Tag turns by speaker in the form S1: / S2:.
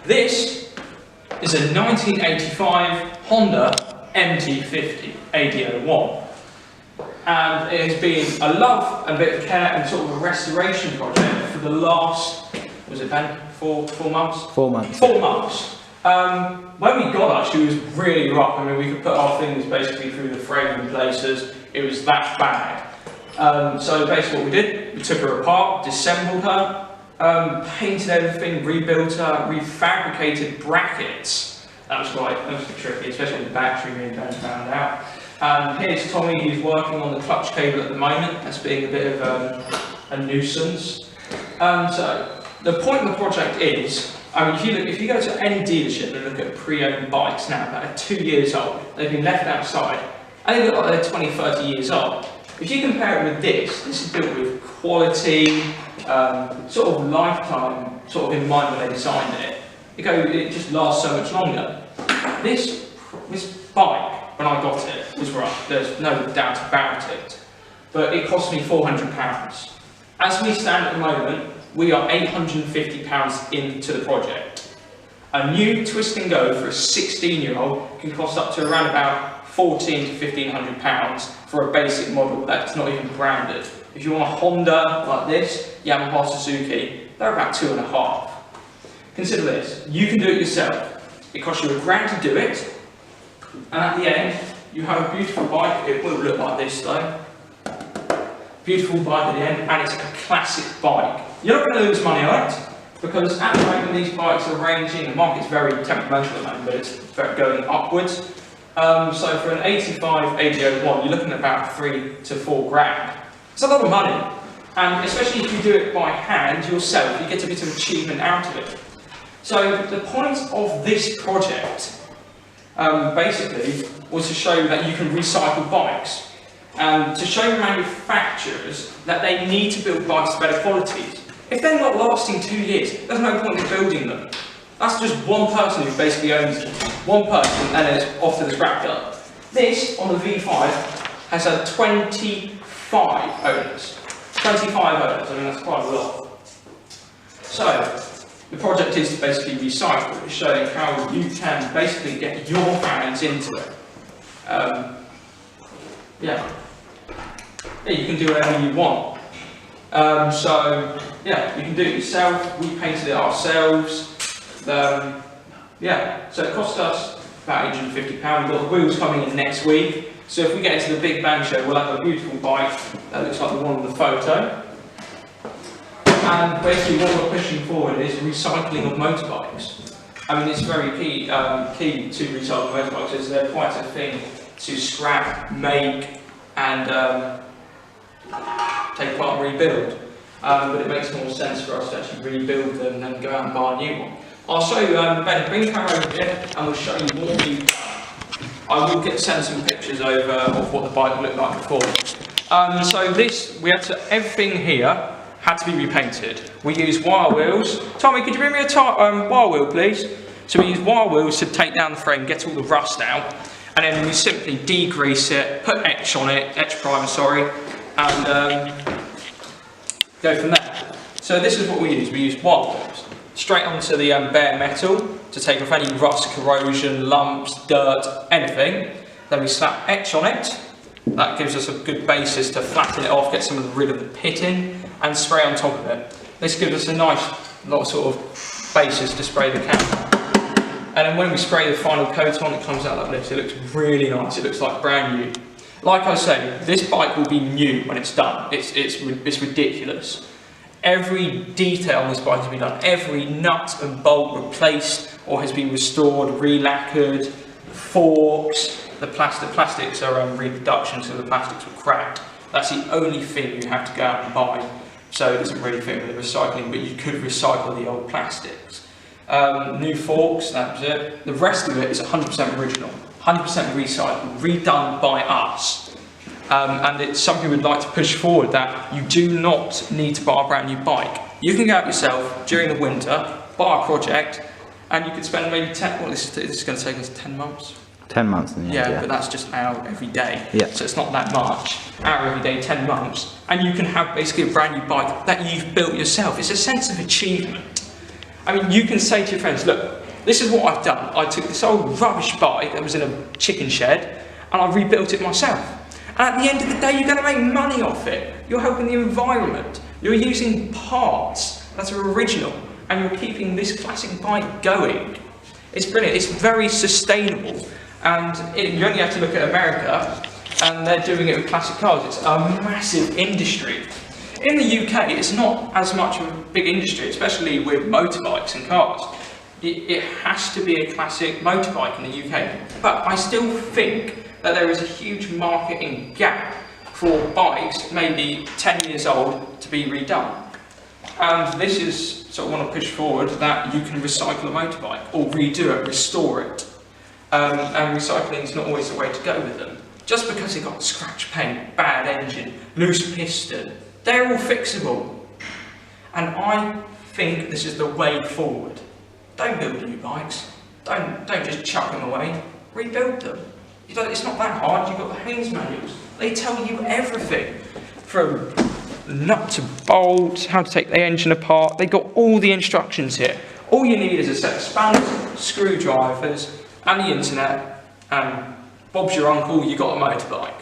S1: This is a 1985 Honda MT50 AD01. And it has been a love and a bit of care and sort of a restoration project for the last, was it Ben? 4 months?
S2: 4 months.
S1: 4 months. When we got her, she was really rough. I mean, we could put our fingers basically through the frame in places. It was that bad. So basically what we did, we took her apart, disassembled her, painted everything, rebuilt her, refabricated brackets. That was tricky, especially with the battery being found out. Here's Tommy, who's working on the clutch cable at the moment. That's being a bit of a nuisance. So the point of the project is, I mean, if you go to any dealership and look at pre-owned bikes now that are 2 years old, they've been left outside, and they look like they're 20, 30 years old. If you compare it with this is built with quality, sort of lifetime, sort of in mind when they designed it. It just lasts so much longer. This bike, when I got it, was rough. There's no doubt about it. But it cost me £400. As we stand at the moment, we are £850 into the project. A new twist and go for a 16-year-old can cost up to around about £1,400 to £1,500 for a basic model that's not even branded. If you want a Honda like this, Yamaha, Suzuki, they're about £2,500. Consider this, you can do it yourself. It costs you £1,000 to do it, and at the end, you have a beautiful bike. It will look like this though. Beautiful bike at the end, and it's a classic bike. You're not going to lose money on it, because at the moment these bikes are ranging, the market's very temperamental at the moment, but it's going upwards. So for an 85 AD01, you're looking at about 3 to 4 grand. It's a lot of money, and especially if you do it by hand yourself, you get a bit of achievement out of it. So the point of this project, basically, was to show that you can recycle bikes, and to show manufacturers that they need to build bikes of better qualities. If they're not lasting 2 years, there's no point in building them. That's just one person who basically owns it. One person, and then it's off to the scrapyard. This, on the V5, has had 25 owners. 25 owners, I mean that's quite a lot. So, the project is to basically recycle. It's showing how you can basically get your hands into it. Yeah, you can do whatever you want. So, yeah, you can do it yourself. We painted it ourselves. Yeah, so it cost us about £850. We've got the wheels coming in next week. So if we get into the big bang show, we'll have a beautiful bike that looks like the one in the photo. And basically what we're pushing forward is recycling of motorbikes. I mean, it's very key to recycle motorbikes, as they're quite a thing to scrap, make, and take apart and rebuild. But it makes more sense for us to actually rebuild them than go out and buy a new one. I'll show you, Ben, bring the camera over here and we'll show you what we've done. I will send some pictures over of what the bike looked like before. So this, everything here had to be repainted. We used wire wheels. Tommy, could you bring me a wire wheel, please? So we used wire wheels to take down the frame, get all the rust out, and then we simply degrease it, put etch primer, sorry, and go from there. So this is what we use. We use wire wheels straight onto the bare metal to take off any rust, corrosion, lumps, dirt, anything. Then we slap etch on it. That gives us a good basis to flatten it off, get rid of the pitting, and spray on top of it. This gives us a nice sort of basis to spray the camera. And then when we spray the final coat on, it comes out like this. It looks really nice. It looks like brand new. Like I say, this bike will be new when it's done. It's ridiculous. Every detail on this bike has been done. Every nut and bolt replaced or has been restored, re-lacquered. Forks, the plastics are reproduction, so the plastics were cracked. That's the only thing you have to go out and buy. So it doesn't really fit with the recycling, but you could recycle the old plastics. New forks, that was it. The rest of it is 100% original, 100% recycled, redone by us. And it's something we'd like to push forward, that you do not need to buy a brand new bike. You can go out yourself during the winter, buy a project, and you could spend maybe this is going to take us 10 months.
S2: 10 months in the end,
S1: yeah, but that's just hour every day.
S2: Yeah.
S1: So it's not that much. Hour every day, 10 months. And you can have basically a brand new bike that you've built yourself. It's a sense of achievement. I mean, you can say to your friends, look, This is what I've done. I took this old rubbish bike that was in a chicken shed and I rebuilt it myself. And at the end of the day, you're going to make money off it. You're helping the environment. You're using parts that are original and you're keeping this classic bike going. It's brilliant. It's very sustainable. And you only have to look at America and they're doing it with classic cars. It's a massive industry. In the UK, it's not as much of a big industry, especially with motorbikes and cars. It has to be a classic motorbike in the UK. But I still think that there is a huge marketing gap for bikes, maybe 10 years old, to be redone. And this is, so I want to push forward that you can recycle a motorbike, or redo it, restore it. And recycling is not always the way to go with them. Just because it got scratch paint, bad engine, loose piston, they're all fixable. And I think this is the way forward. Don't build new bikes. Don't just chuck them away. Rebuild them. It's not that hard. You've got the Haynes manuals. They tell you everything. From nut to bolt, how to take the engine apart. They've got all the instructions here. All you need is a set of spanners, screwdrivers, and the internet. And Bob's your uncle, you got a motorbike.